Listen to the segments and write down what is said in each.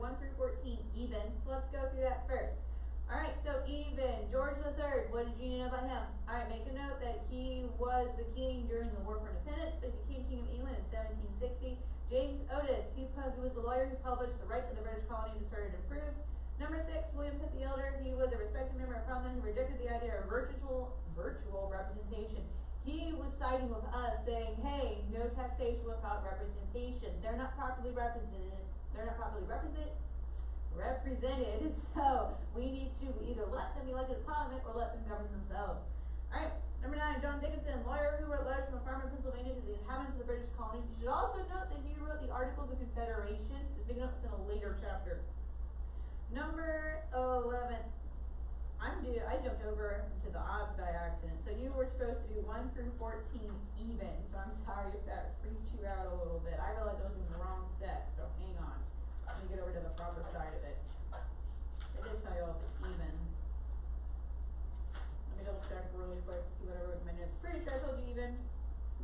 1 through 14, even. So let's go through that first. Alright, so even. George III, what did you know about him? Alright, make a note that he was the king during the War for Independence, but he became King of England in 1760. James Otis, he was the lawyer who published The Right of the British Colonies and started to improve. Number 6, William Pitt the Elder, he was a respected member of Parliament who rejected the idea of virtual representation. He was siding with us saying, hey, no taxation without representation. They're not properly represented. So we need to either let them be elected to Parliament or let them govern themselves. Alright, number 9, John Dickinson, lawyer who wrote letters from a farm in Pennsylvania to the inhabitants of the British colonies. You should also note that he wrote the Articles of Confederation. Just make note it's in a later chapter. Number 11. I jumped over to the odds by accident. So you were supposed to do 1 through 14 even. So I'm sorry if that freaked you out a little bit. I realized I was in the wrong set, so hang on. Let me get over to the proper side of it. I did tell you all the even. Let me double check really quick, see what I wrote in my notes. Pretty sure I told you even.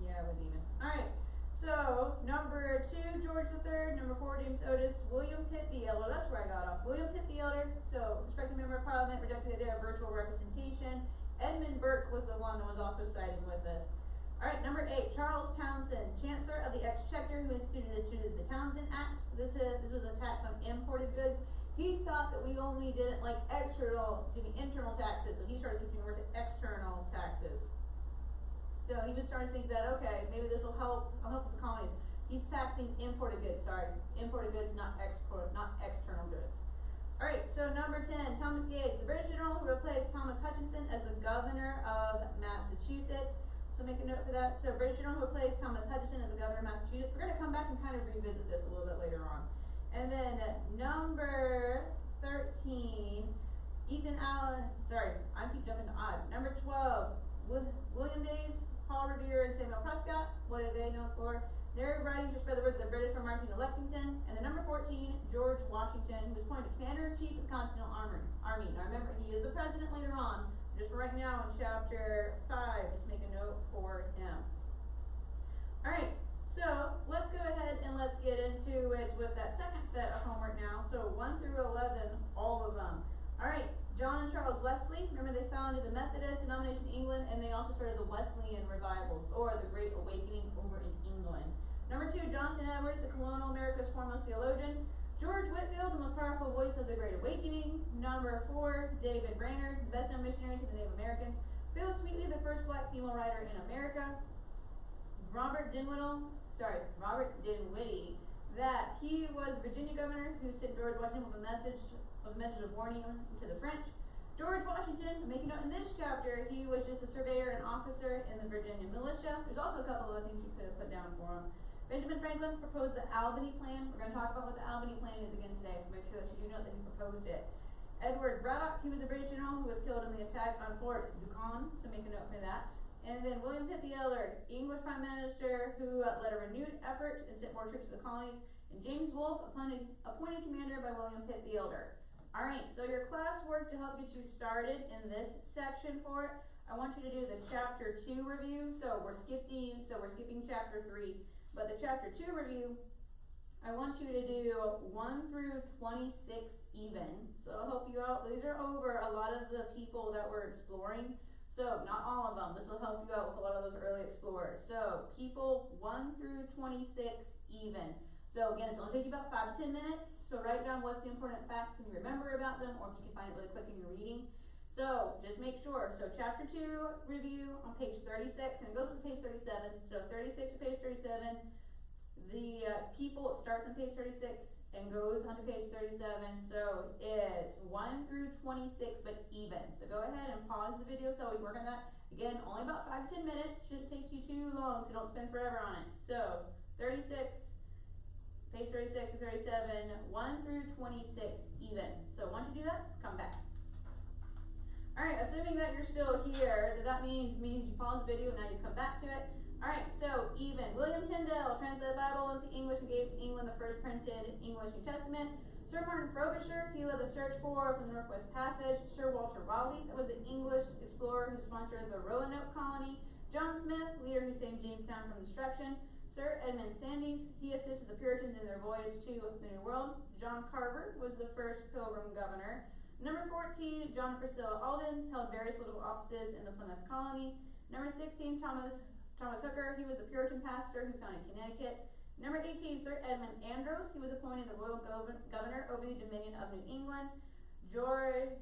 Yeah, it was even. Alright. So, number 2, George III. Number 4, James Otis. William Pitt the Elder. That's where I got off. William Pitt the Elder. So, respected member of Parliament, rejected the idea of virtual representation. Edmund Burke was the one that was also siding with us. Alright, number 8, Charles Townshend, Chancellor of the Exchequer, who instituted the Townshend Acts. This was a tax on imported goods. He thought that we only didn't like internal taxes, so he started switching over to external taxes. So he was starting to think that, okay, maybe this will help with the colonies. He's taxing imported goods, not external goods. Alright, so number 10, Thomas Gage, the British general who replaced Thomas Hutchinson as the governor of Massachusetts. So make a note for that. So British general who replaced Thomas Hutchinson as the governor of Massachusetts. We're going to come back and kind of revisit this a little bit later on. And then number 13, Ethan Allen, sorry, I keep jumping to odd. Number 12, William Days, Paul Revere, and Samuel Prescott. What are they known for? They're writing to spread the word of the British from marching to Lexington. And then number 14, George Washington, who was appointed Commander-in-Chief of the Continental Army. Now remember, he is the president later on. Just for right now in chapter 5, just make a note for him. Alright, so let's go ahead and let's get into it with that second set of homework now. So 1 through 11, all of them. Alright, John and Charles Wesley, remember they founded the Methodist denomination in England, and they also started the Wesleyan revivals, or the Great Awakening over in England. Number 2, Jonathan Edwards, the colonial America's foremost theologian. George Whitefield, the most powerful voice of the Great Awakening. Number 4, David Brainerd, the best known missionary to the Native Americans. Phyllis Wheatley, the first black female writer in America. Robert Dinwiddie, that he was Virginia governor who sent George Washington with a message of warning to the French. George Washington, make a note in this chapter, he was just a surveyor and officer in the Virginia militia. There's also a couple of other things you could have put down for him. Benjamin Franklin proposed the Albany Plan. We're going to talk about what the Albany Plan is again today. Make sure that you do know that he proposed it. Edward Braddock, he was a British general who was killed in the attack on Fort Duquesne, so make a note for that. And then William Pitt the Elder, English Prime Minister who led a renewed effort and sent more troops to the colonies. And James Wolfe, appointed commander by William Pitt the Elder. Alright, so your classwork to help get you started in this section for it, I want you to do the chapter 2 review. So we're skipping chapter 3. But the chapter 2 review, I want you to do 1 through 26 even. So it'll help you out. These are over a lot of the people that we're exploring. So not all of them. This will help you out with a lot of those early explorers. So people 1 through 26 even. So again, it's going to take you about 5 to 10 minutes. So write down what's the important facts and you remember about them, or if you can find it really quick in your reading. So just make sure. So chapter 2 review on page 36, and it goes to page 37. So 36 to page 37. The people, it starts on page 36 and goes on to page 37. So it's 1 through 26, but even. So go ahead and pause the video so we work on that. Again, only about 5 to 10 minutes. Shouldn't take you too long, so don't spend forever on it. So 36, page 36 to 37, 1 through 26 even. So once you do that, come back. Alright, assuming that you're still here, that means you pause the video and now you come back to it. Alright, so even. William Tyndale translated the Bible into English and gave England the first printed English New Testament. Sir Martin Frobisher, he led the search for the Northwest Passage. Sir Walter Raleigh, that was the English explorer who sponsored the Roanoke colony. John Smith, leader who saved Jamestown from destruction. Sir Edmund Sandys, he assisted the Puritans in their voyage to the New World. John Carver was the first Pilgrim governor. Number 14, John and Priscilla Alden held various political offices in the Plymouth colony. Number 16, Thomas Hooker, he was the Puritan pastor who founded Connecticut. Number 18, Sir Edmund Andros, he was appointed the royal governor over the Dominion of New England. George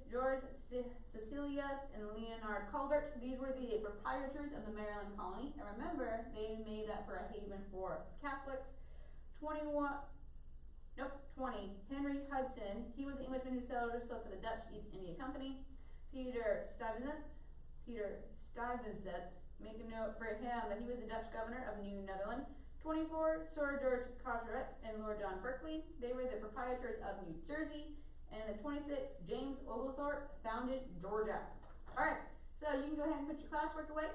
Cecilius and Leonard Calvert, these were the proprietors of the Maryland colony. And remember, they made that for a haven for Catholics. 20, Henry Hudson, he was the Englishman who sailed for the Dutch East India Company. Peter Stuyvesant, make a note for him that he was the Dutch governor of New Netherland. 24, Sir George Carteret and Lord John Berkeley, they were the proprietors of New Jersey. And the 26th, James Oglethorpe founded Georgia. Alright, so you can go ahead and put your classwork away.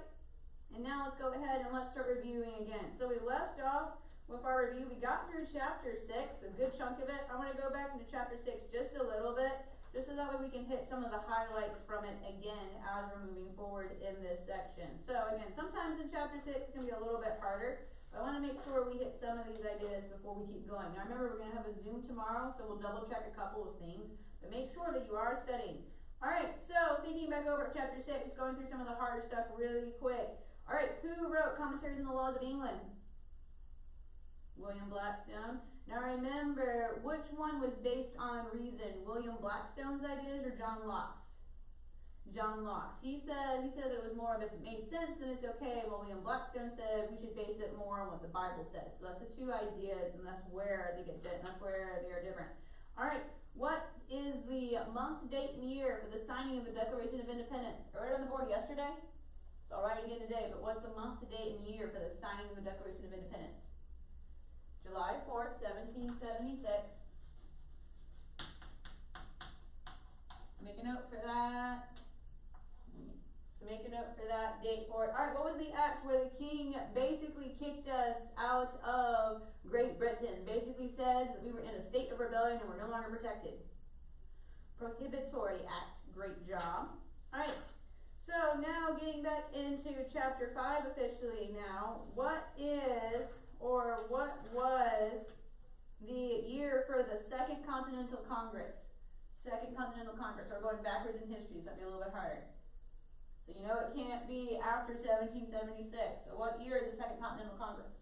And now let's go ahead and let's start reviewing again. So we left off with our review. We got through chapter 6, a good chunk of it. I want to go back into chapter 6 just a little bit, just so that way we can hit some of the highlights from it again as we're moving forward in this section. So again, sometimes in chapter 6 it can be a little bit harder. I want to make sure we hit some of these ideas before we keep going. Now remember, we're going to have a Zoom tomorrow, so we'll double check a couple of things, but make sure that you are studying. Alright, so thinking back over at chapter 6, going through some of the harder stuff really quick. Alright, who wrote Commentaries on the Laws of England? William Blackstone. Now remember, which one was based on reason? William Blackstone's ideas or John Locke's? John Locke's. He said that it was more of if it made sense then it's okay. William Blackstone said we should base it more on what the Bible says. So that's the two ideas, and that's where they are different. Alright, what is the month, date, and year for the signing of the Declaration of Independence? I wrote it on the board yesterday, so I'll write it again today, but what's the month, date, and year for the signing of the Declaration of Independence? July 4th, 1776. Make a note for that. So make a note for that date for it. Alright, what was the act where the king basically kicked us out of Great Britain? Basically said that we were in a state of rebellion and we're no longer protected. Prohibitory Act. Great job. Alright, so now getting back into chapter 5 officially now. What was the year for the Second Continental Congress? Second Continental Congress. So we're going backwards in history, so that'd be a little bit harder. So you know it can't be after 1776. So what year is the Second Continental Congress?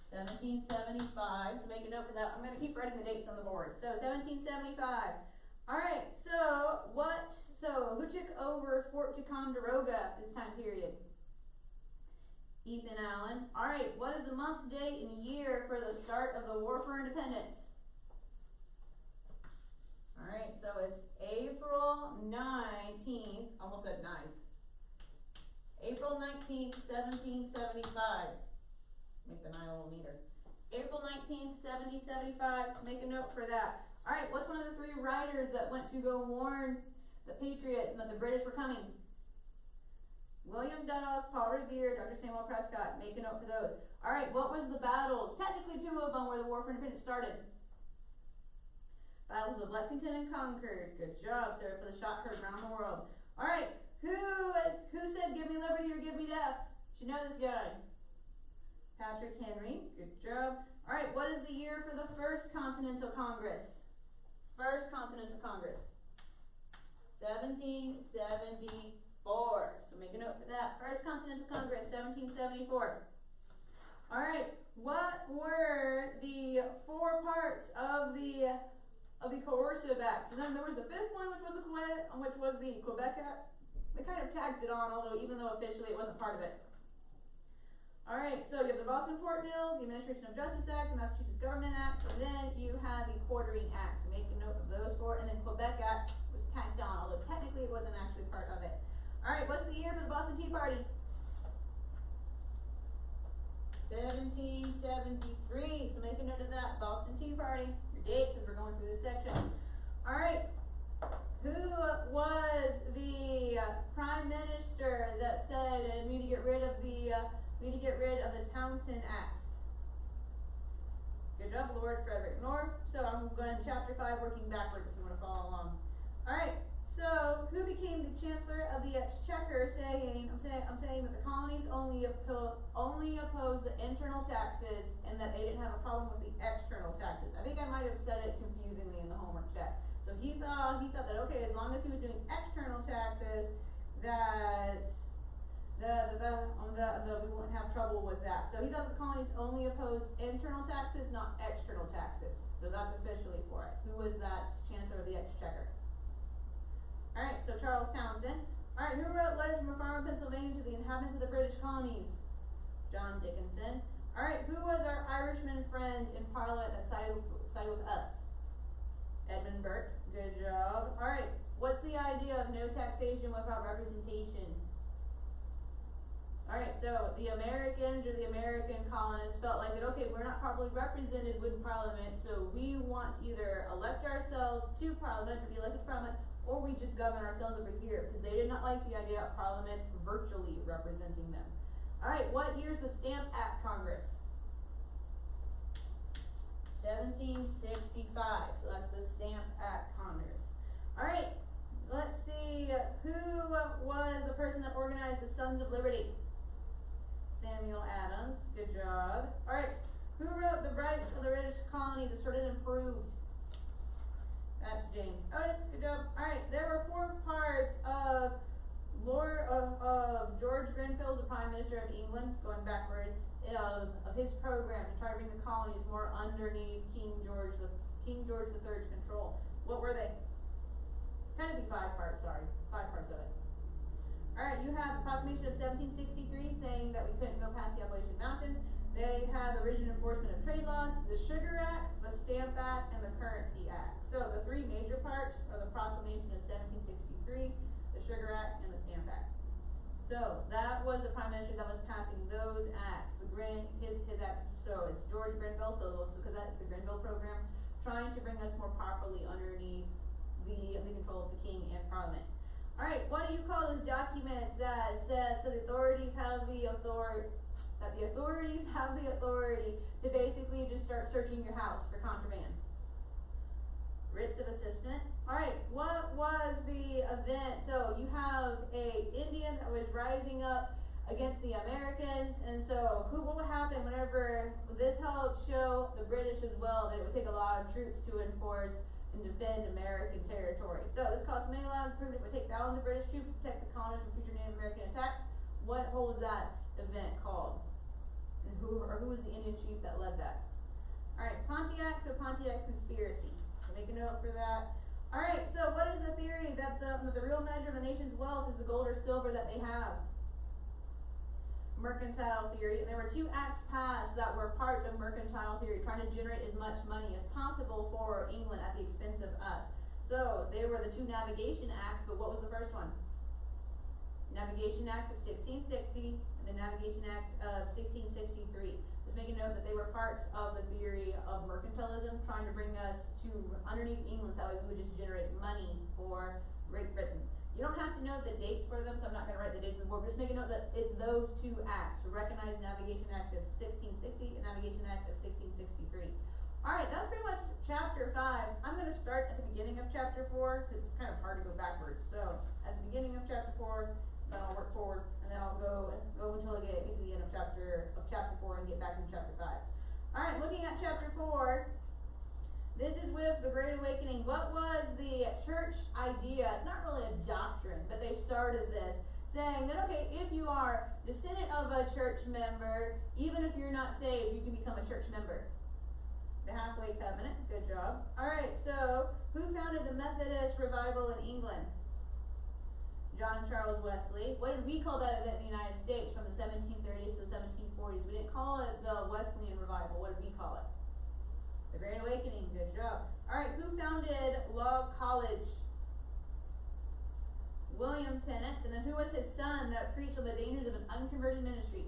1775. So make a note for that. I'm going to keep writing the dates on the board. So 1775. Alright, so who took over Fort Ticonderoga this time period? Ethan Allen. Alright, what is the month, date, and year for the start of the War for Independence? Alright, so it's April 19th, almost said 9th. April 19th, 1775. Make the 9 a little neater. April 19th, 1775. Make a note for that. Alright, what's one of the 3 riders that went to go warn the Patriots that the British were coming? William Dawes, Paul Revere, Dr. Samuel Prescott. Make a note for those. Alright, what was the battles? Technically 2 of them where the War for Independence started. Battles of Lexington and Concord. Good job, Sarah, for the shot heard around the world. Alright, who said give me liberty or give me death? Should know this guy. Patrick Henry. Good job. Alright, what is the year for the First Continental Congress? First Continental Congress. 1774. So make a note for that. First Continental Congress, 1774. Alright, what were the 4 parts of the coercive acts? And then there was the 5th one, which was the Quebec Act. They kind of tagged it on, although even though officially it wasn't part of it. Alright, so you have the Boston Port Bill, the Administration of Justice Act, the Massachusetts Government Act, and then you have the Quartering Act. So make a note of those 4, and then Quebec Act was tacked on, although technically it wasn't actually part of it. Alright, what's the year for the Boston Tea Party? 1773. So make a note of that. Boston Tea Party. Your dates as we're going through this section. Alright. Who was the prime minister that said we need to get rid of the Townshend Acts? Good job, Lord Frederick North. So I'm going to chapter 5 working backwards if you want to follow along. Alright, So, who became the Chancellor of the Exchequer, I'm saying that the colonies only opposed the internal taxes and that they didn't have a problem with the external taxes. I think I might have said it confusingly in the homework check. So he thought that, okay, as long as he was doing external taxes, that we wouldn't have trouble with that. So he thought the colonies only opposed internal taxes, not external taxes. So that's officially for it. Who was that Chancellor of the Exchequer? Alright, so Charles Townshend. Alright, who wrote Letters from a Farmer, Pennsylvania to the inhabitants of the British colonies? John Dickinson. Alright, who was our Irishman friend in Parliament that sided with us? Edmund Burke. Good job. Alright, what's the idea of no taxation without representation? Alright, so the Americans or the American colonists felt like that, okay, we're not properly represented in Parliament, so we want to either elect ourselves to Parliament or be elected to Parliament, or we just govern ourselves over here, because they did not like the idea of Parliament virtually representing them. Alright, what year's the Stamp Act Congress? 1765, so that's the Stamp Act Congress. Alright, let's see, who was the person that organized the Sons of Liberty? Samuel Adams, good job. Alright, who wrote the rights of the British colonies asserted and improved? That's James Otis, good job. Alright, there were 4 parts of George Grenfell, the Prime Minister of England, going backwards, of his program to try to bring the colonies more underneath King George III's control. What were they? Kind of be 5 parts, sorry. 5 parts of it. Alright, you have the Proclamation of 1763 saying that we couldn't go past the Appalachian Mountains. They had the rigid enforcement of trade laws, the Sugar Act, the Stamp Act, and the Currency Act. So the 3 major parts are the Proclamation of 1763, the Sugar Act, and the Stamp Act. So that was the Prime Minister that was passing those acts. His act, so it's George Grenfell, so because that's the Grenfell program, trying to bring us more properly underneath the control of the King and Parliament. Alright, what do you call those documents that says so the authorities have the authority to basically just start searching your house for contraband? Writs of assessment. Alright, what was the event? So you have a Indian that was rising up against the Americans, and so what would happen whenever this helped show the British as well that it would take a lot of troops to enforce and defend American territory. So this cost many lives, proved it would take thousands of British troops to protect the colonies from future Native American attacks. What was that event called? And who was the Indian chief that led that? Alright, Pontiac, so Pontiac's conspiracy. So make a note for that. Alright, so what is the theory that the real measure of the nation's wealth is the gold or silver that they have? Mercantile theory. And there were 2 acts passed that were part of mercantile theory, trying to generate as much money as possible for England at the expense of us. So they were the 2 navigation acts, but what was the first one? Navigation Act of 1660 and the Navigation Act of 1663. Just make a note that they were parts of the theory of mercantilism, trying to bring us to underneath England, so that way we would just generate money for Great Britain. You don't have to know the dates for them, so I'm not going to write the dates on the board. Just make a note that it's those 2 acts. So recognize Navigation Act of 1660 and Navigation Act of 1663. Alright, that's pretty much chapter 5. I'm going to start at the beginning of chapter 4, because it's kind of hard to go backwards. So, at the beginning of chapter 4, then I'll work forward, and then I'll go until I get to the end of chapter 4 and get back into chapter 5. Alright, looking at chapter 4, this is with the Great Awakening. What was the church idea? It's not really a doctrine, but they started this, saying that, okay, if you are descendant of a church member, even if you're not saved, you can become a church member. The Halfway Covenant, good job. Alright, so, who founded the Methodist revival in England? John and Charles Wesley. What did we call that event in the United States from the 1730s to the 1740s? We didn't call it the Wesleyan revival. What did we call it? The Great Awakening, good job. Alright, who founded Log College? William Tennant. And then who was his son that preached on the dangers of an unconverted ministry?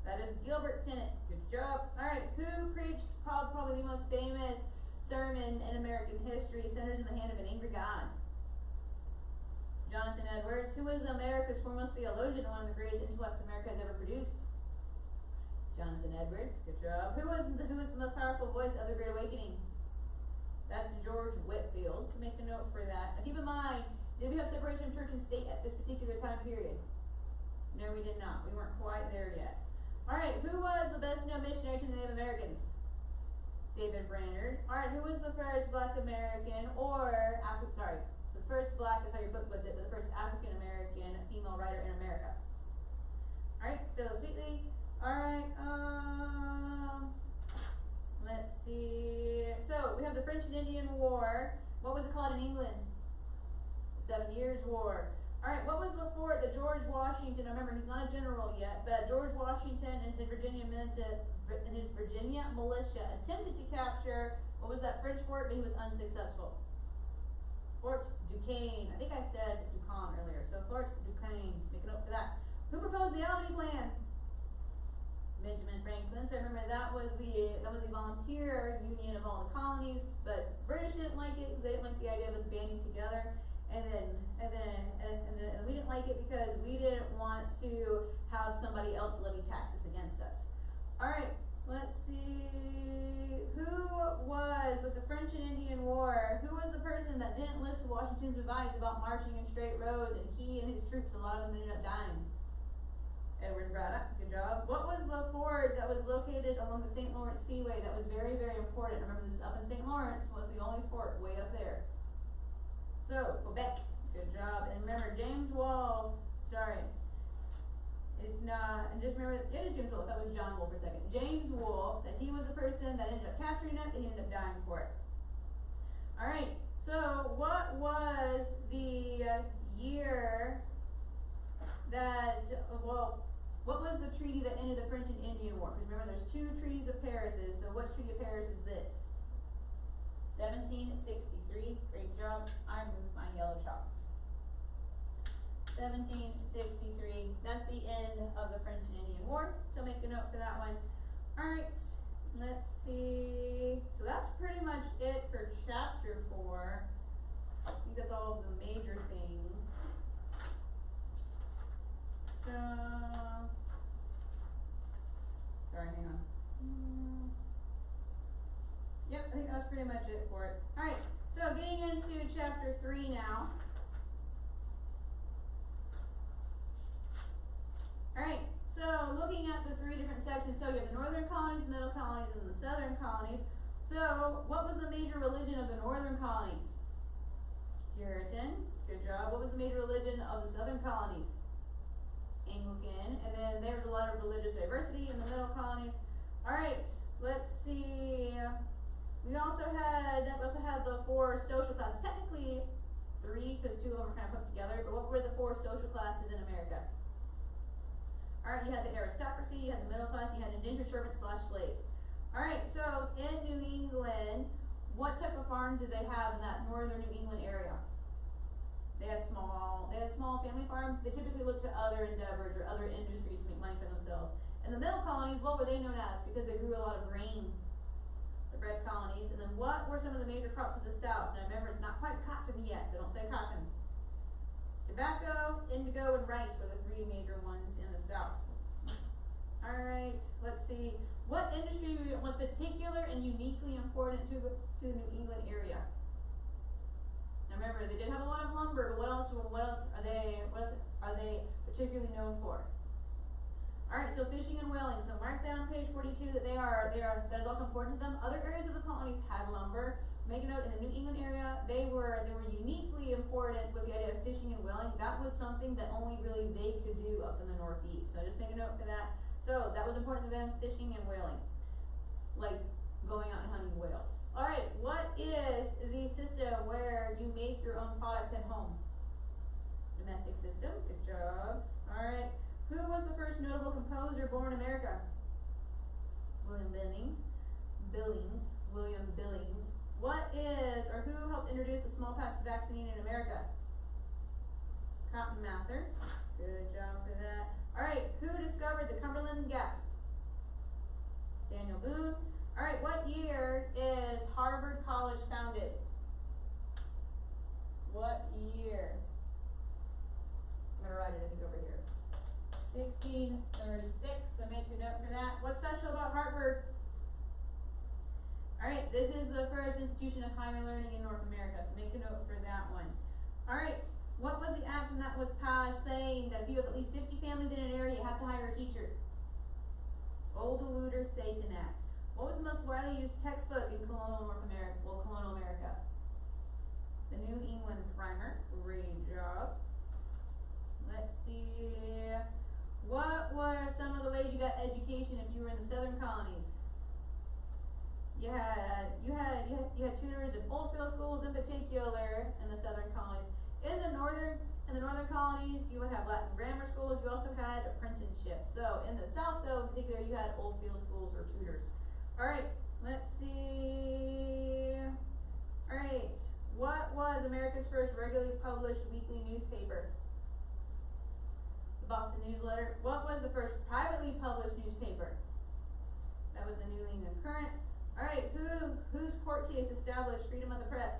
That is Gilbert Tennant, good job. Alright, who preached probably the most famous sermon in American history, Sinners in the Hand of an Angry God? Jonathan Edwards. Who was America's foremost theologian and one of the greatest intellects America has ever produced? Jonathan Edwards, good job. Who was the most powerful voice of the Great Awakening? That's George Whitefield, so make a note for that. Now keep in mind, particular time period? No, we did not. We weren't quite there yet. Alright, who was the best known missionary to the Native Americans? David Brainerd. Alright, who was the first black American the first black, that's how your book puts it, but the first African American female writer in America? Alright, Phyllis Wheatley. Alright, let's see. So, we have the French and Indian War. What was it called in England? The 7 Years' War. Alright, what was the fort that George Washington, remember he's not a general yet, but George Washington and his Virginia militia attempted to capture? What was that French fort, but he was unsuccessful? Fort Duquesne. I think I said Duquesne earlier, so Fort Duquesne. Make a note for that. Who proposed the Albany Plan? Benjamin Franklin. So remember that was the volunteer union of all the colonies, but British didn't like it because they didn't like the idea of us banding together. And then we didn't like it because we didn't want to have somebody else levy taxes against us. Alright, let's see. Who was, with the French and Indian War, who was the person that didn't listen to Washington's advice about marching in straight rows, and he and his troops, a lot of them ended up dying? Edward Braddock, good job. What was the fort that was located along the St. Lawrence Seaway that was very, very important? Remember, this is up in St. Lawrence, was the only fort way up there. So, Quebec, good job. And remember, James Wolfe, it's not, and just remember, it is James Wolfe, that was John Wolfe for a second. James Wolfe, that he was the person that ended up capturing it, and he ended up dying for it. Alright, so what was the year that, what was the treaty that ended the French and Indian War? Because remember, there's 2 treaties of Paris, so which treaty of Paris is this? 1763, great job. I moved my yellow chalk. 1763, that's the end of the French and Indian War, so make a note for that one. Alright, let's see. So that's pretty much it for chapter 4. I think that's all of the major things. So, sorry, hang on. Yep, I think that's pretty much it for it. Alright, so getting into chapter 3 now. Alright, so looking at the 3 different sections, so you have the northern colonies, the middle colonies, and the southern colonies. So, what was the major religion of the northern colonies? Puritan, good job. What was the major religion of the southern colonies? Anglican, and then there was a lot of religious diversity in the middle colonies. Alright, let's see. We also had the 4 social classes. Technically 3, because 2 of them are kind of put together, but what were the 4 social classes in America? Alright, you had the aristocracy, you had the middle class, you had indentured servants / slaves. Alright, so in New England, what type of farms did they have in that northern New England area? They had small family farms. They typically looked to other endeavors or other industries to make money for themselves. In the middle colonies, what were they known as? Because they grew a lot of grain, the bread colonies. And then what were some of the major crops of the South? Now remember, it's not quite cotton yet, so don't say cotton. Tobacco, indigo, and rice were the 3 major ones in the South. Alright, let's see. What industry was particular and uniquely important to the New England area? Now remember, they did have a lot of lumber, but what else are they particularly known for? Alright, so fishing and whaling. So mark down on page 42 that that is also important to them. Other areas of the colonies had lumber. Make a note, in the New England area, they were uniquely important with the idea of fishing and whaling. That was something that only really they could do up in the Northeast. So just make a note for that. So that was important to them, fishing and whaling. Like going out and hunting whales. Alright, what is the system where you make your own products at home? Domestic system, good job. Alright, who was the first notable composer born in America? William Billings. William Billings. What is, or who helped introduce the smallpox vaccine in America? Cotton Mather. Good job for that. Alright, who discovered the Cumberland Gap? Daniel Boone. Alright, what year is Harvard College founded? What year? I'm going to write it, I think, over here. 1636, so make a note for that. What's special about Harvard? Alright, this is the first institution of higher learning in North America, so make a note for that one. Alright, What was the act that was passed saying that if you have at least 50 families in an area, you have to hire a teacher? Old Luther Satan Act. What was the most widely used textbook in colonial North America? Well, colonial America. The New England Primer. Great job. Let's see. What were some of the ways you got education if you were in the southern colonies? You had tutors in old-field schools in particular in the southern colonies. In the northern colonies, you would have Latin grammar schools. You also had apprenticeships. So in the south, though, in particular, you had old-field schools or tutors. All right, let's see. All right, what was America's first regularly published weekly newspaper? The Boston Newsletter. What was the first privately published newspaper? That was the New England Current. All right, whose court case established freedom of the press?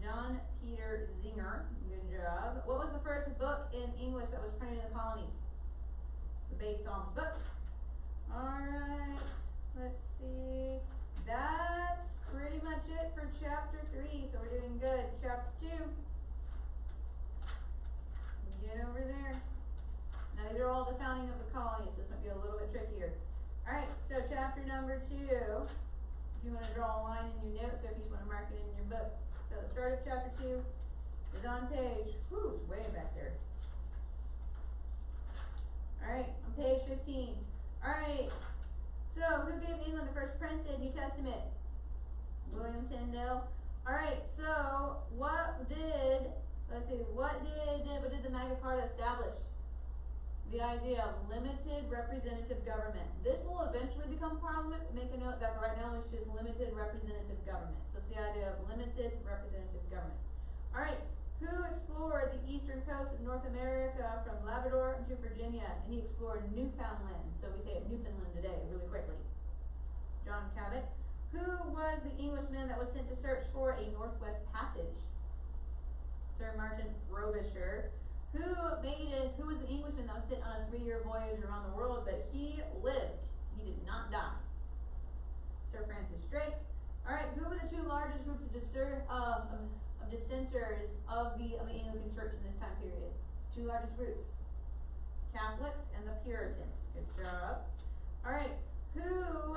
John Peter Zinger. Good job. What was the first book in English that was printed in the colonies? The Bay Psalms book. Alright, let's see. That's pretty much it for chapter 3, so we're doing good. Chapter 2. Get over there. Now these are all the founding of the colonies, so this might be a little bit trickier. Alright, so chapter number 2. If you want to draw a line in your notes or if you just want to mark it in your book. So the start of chapter 2 is on page, it's way back there. Alright, on page 15. Alright, so who gave England the first printed New Testament? William Tyndale. Alright, so what did the Magna Carta establish? The idea of limited representative government. This will eventually become Parliament. Make a note that right now it's just limited representative government. So it's the idea of limited representative government. Alright, who explored the eastern coast of North America from Labrador to Virginia? And he explored Newfoundland. So we say it Newfoundland today, really quickly. John Cabot. Who was the Englishman that was sent to search for a Northwest Passage? Sir Martin Frobisher. Who was the Englishman that was sent on a 3-year voyage around the world, but he lived. He did not die. Sir Francis Drake. Alright, who were the two largest groups of dissenters of the Anglican Church in this time period? Two largest groups. Catholics and the Puritans. Good job. Alright, who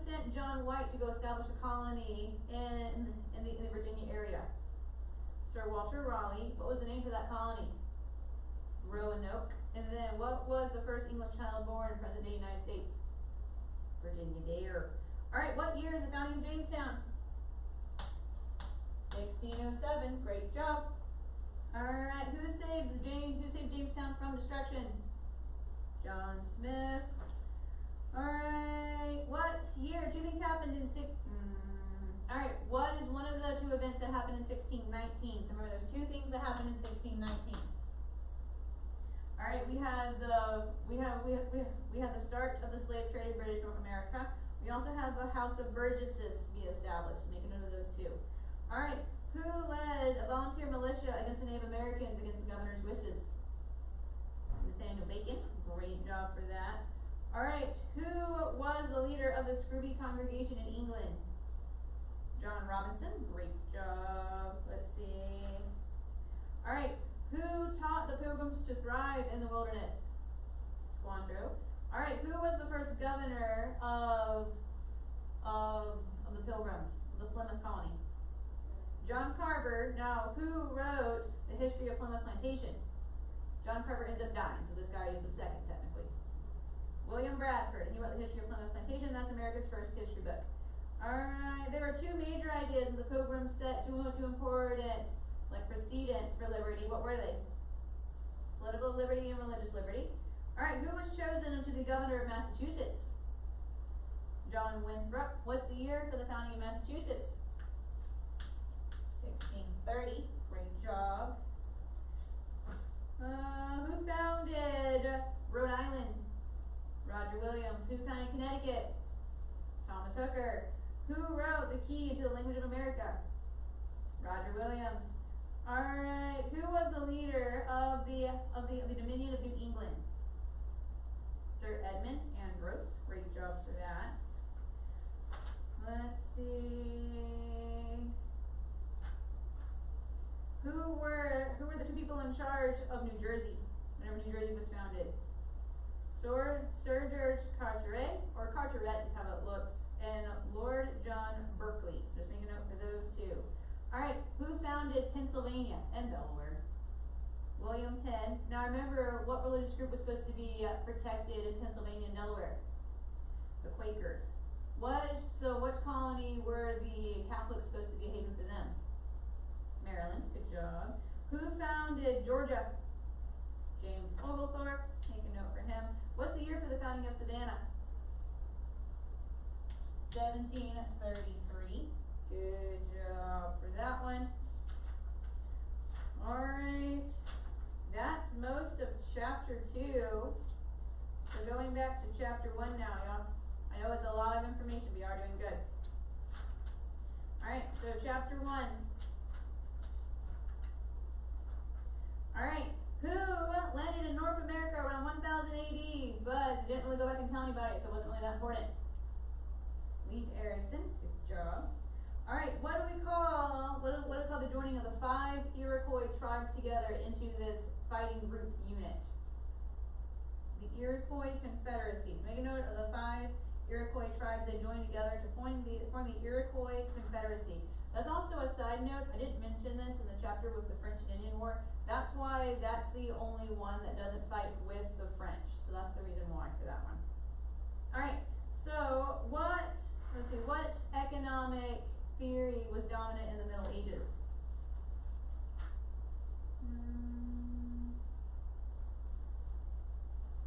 sent John White to go establish a colony in the Virginia area? Sir Walter Raleigh. What was the name for that colony? Roanoke. And then what was the first English child born in present-day United States? Virginia Dare. Alright, what year is the founding of Jamestown? 1607. Great job. Alright, who saved Jamestown from destruction? John Smith. Alright, what year? Two things happened in Alright, what is one of the two events that happened in 1619? So remember, there's two things that happened in 1619. Alright, we had the start of the slave trade in British North America. We also had the House of Burgesses be established. Make a note of those two. Alright, who led a volunteer militia against the Native Americans against the governor's wishes? Nathaniel Bacon. Great job for that. Alright, who was the leader of the Scrooby congregation in England? John Robinson. Great job. Let's see. Alright, who taught the Pilgrims to thrive in the wilderness? Squanto. Alright, who was the first governor of the Pilgrims, the Plymouth colony? John Carver. Now, who wrote the history of Plymouth Plantation? John Carver ends up dying, so this guy is the second, technically. William Bradford. He wrote the history of Plymouth Plantation. That's America's first history book. Alright, there were two major ideas the Pilgrims set, two important, precedents for liberty. What were they? Political liberty and religious liberty. Alright, who was chosen to be governor of Massachusetts? John Winthrop. What's the year for the founding of Massachusetts? 1630. Great job. Who founded Rhode Island? Roger Williams. Who founded Connecticut? Thomas Hooker. Who wrote The Key to the Language of America? Roger Williams. Alright, who was the leader of the Dominion of New England? Sir Edmund Andros. Great job for that. Let's see. charge of New Jersey whenever New Jersey was founded? Sir George Carteret, or Carteret is how it looks, and Lord John Berkeley. Just make a note for those two. Alright, who founded Pennsylvania and Delaware? William Penn. Now remember, what religious group was supposed to be protected in Pennsylvania and Delaware? The Quakers. Which colony were the Catholics supposed to be a haven for them? Maryland. Good job. Who founded Georgia? James Oglethorpe. Make a note for him. What's the year for the founding of Savannah? 1733. Good job for that one. Alright. That's most of chapter 2. So going back to chapter 1 now, y'all. I know it's a lot of information, but you are doing good. Alright, so chapter 1. Alright, who landed in North America around 1000 AD, but didn't really go back and tell anybody, so it wasn't really that important? Leif Erikson, good job. Alright, what do we call the joining of the 5 Iroquois tribes together into this fighting group unit? The Iroquois Confederacy. Make a note of the 5 Iroquois tribes they joined together to form the Iroquois Confederacy. That's also a side note. I didn't mention this in the chapter with the French and Indian War. That's why that's the only one that doesn't fight with the French. So that's the reason why for that one. Alright, so what economic theory was dominant in the Middle Ages?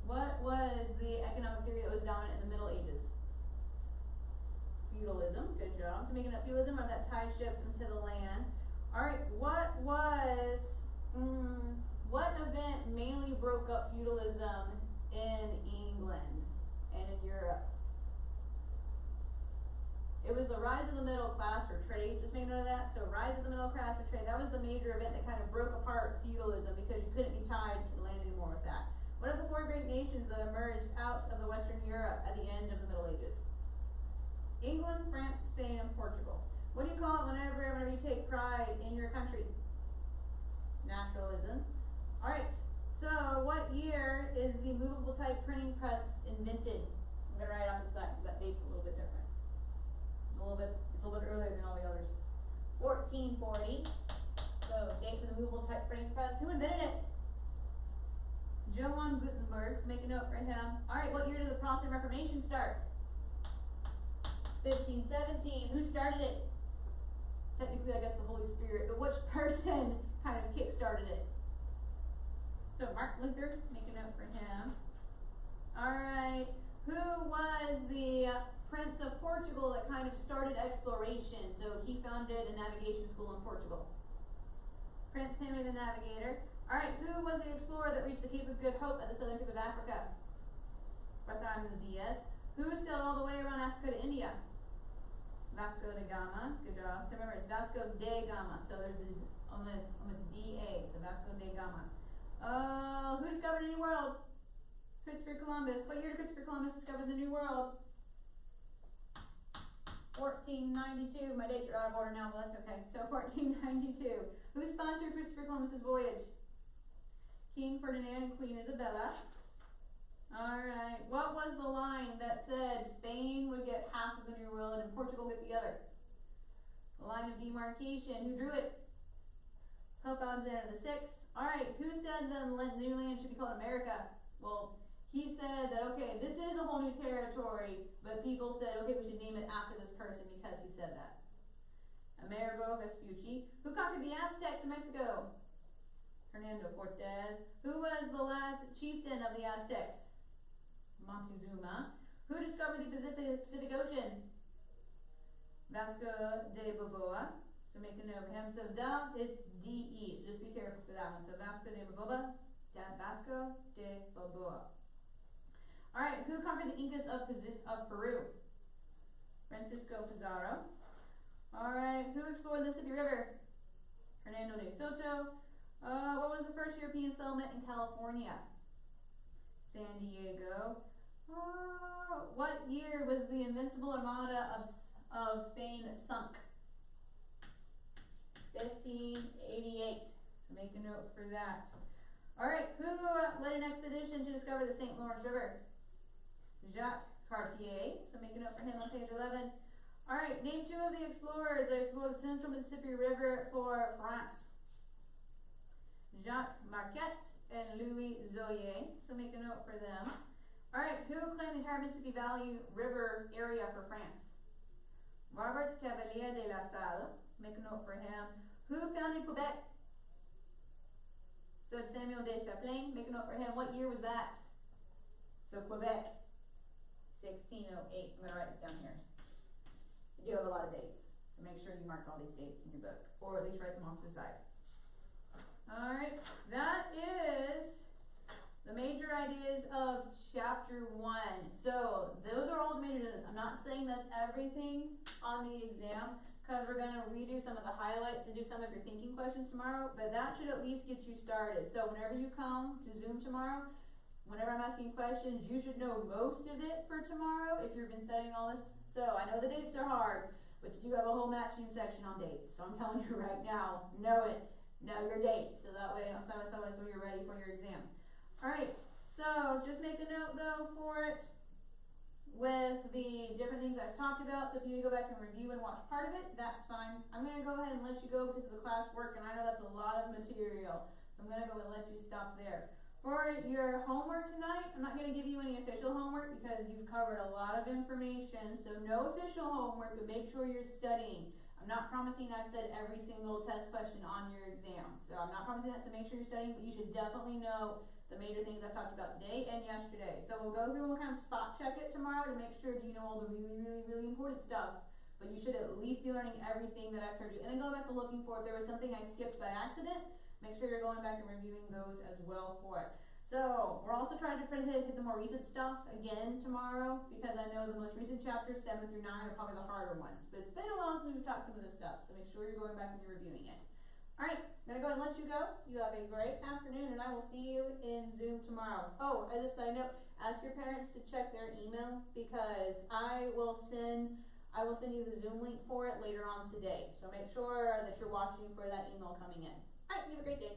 What was the economic theory that was dominant in the Middle Ages? Feudalism, good job. So making up feudalism, or that tied ships into the land. Alright, what event mainly broke up feudalism in England and in Europe? It was the rise of the middle class or trade. Just make note of that. So rise of the middle class or trade, that was the major event that kind of broke apart feudalism because you couldn't be tied to the land anymore with that. What are the 4 great nations that emerged out of the Western Europe at the end of the Middle Ages? England, France, Spain, and Portugal. What do you call it whenever you take pride in your country? Nationalism. Alright, so what year is the movable type printing press invented? I'm going to write it off the side because that date's a little bit different. It's a little bit earlier than all the others. 1440. So date for the movable type printing press. Who invented it? Johann Gutenberg. So make a note for him. Alright, what year did the Protestant Reformation start? 1517. Who started it? Technically, I guess the Holy Spirit, but which person kind of kick-started it? So Martin Luther, make a note for him. Alright, who was the Prince of Portugal that kind of started exploration? So he founded a navigation school in Portugal. Prince Henry the Navigator. Alright, who was the explorer that reached the Cape of Good Hope at the southern tip of Africa? Bartholomew Diaz. Who sailed all the way around Africa to India? Vasco da Gama. Good job. So remember, it's Vasco da Gama. So there's the on the DA. So Vasco da Gama. Who discovered a new world? Christopher Columbus. What year did Christopher Columbus discover the New World? 1492. My dates are out of order now, but that's okay. So 1492. Who sponsored Christopher Columbus's voyage? King Ferdinand and Queen Isabella. Alright, what was the line that said Spain would get half of the New World and Portugal get the other? The line of demarcation. Who drew it? Pope Alexander VI. Alright, who said the new land should be called America? Well, he said that, okay, this is a whole new territory, but people said, okay, we should name it after this person because he said that. Amerigo Vespucci. Who conquered the Aztecs in Mexico? Hernando Cortez. Who was the last chieftain of the Aztecs? Montezuma. Who discovered the Pacific Ocean? Vasco de Balboa. So make a note of him. So it's D-E. So just be careful for that one. So Vasco de Balboa. Vasco de Balboa. Alright, who conquered the Incas of Peru? Francisco Pizarro. Alright, who explored the Mississippi River? Hernando de Soto. What was the first European settlement in California? San Diego. What year was the Invincible Armada of Spain sunk? 1588. So make a note for for that. Alright, who led an expedition to discover the St. Lawrence River? Jacques Cartier, so make a note for him on page 11. Alright, name two of the explorers that explored the central Mississippi River for France. Jacques Marquette and Louis Joliet, so make a note for them. Alright, who claimed the entire Mississippi Valley River area for France? Robert Cavelier de la Salle, make a note for him. Who founded Quebec? So Samuel de Champlain, make a note for him. What year was that? So Quebec, 1608. I'm going to write this down here. You do have a lot of dates, so make sure you mark all these dates in your book, or at least write them off to the side. Alright, that is the major ideas of chapter 1. So those are all the major ideas. I'm not saying that's everything on the exam, because we're going to redo some of the highlights and do some of your thinking questions tomorrow, but that should at least get you started. So whenever you come to Zoom tomorrow, whenever I'm asking questions, you should know most of it for tomorrow if you've been studying all this. So I know the dates are hard, but you do have a whole matching section on dates. So I'm telling you right now, know it. Know your dates, so that way so you're ready for your exam. Alright, so just make a note though for it with the different things I've talked about. So if you need to go back and review and watch part of it, that's fine. I'm going to go ahead and let you go because of the classwork, and I know that's a lot of material. So I'm going to go and let you stop there. For your homework tonight, I'm not going to give you any official homework because you've covered a lot of information. So no official homework, but make sure you're studying. I'm not promising I've said every single test question on your exam. So I'm not promising that, so make sure you're studying, but you should definitely know the major things I've talked about today and yesterday. So we'll go through and we'll kind of spot check it tomorrow to make sure you know all the really important stuff. But you should at least be learning everything that I've told you. And then go back and looking for if there was something I skipped by accident, make sure you're going back and reviewing those as well for it. So we're also trying to hit the more recent stuff again tomorrow, because I know the most recent chapters, 7 through 9, are probably the harder ones. But it's been a while since we've talked some of this stuff, so make sure you're going back and you're reviewing it. Alright, I'm going to go ahead and let you go. You have a great afternoon, and I will see you in Zoom tomorrow. Oh, as a side note, ask your parents to check their email, because I will send you the Zoom link for it later on today. So make sure that you're watching for that email coming in. Alright, you have a great day.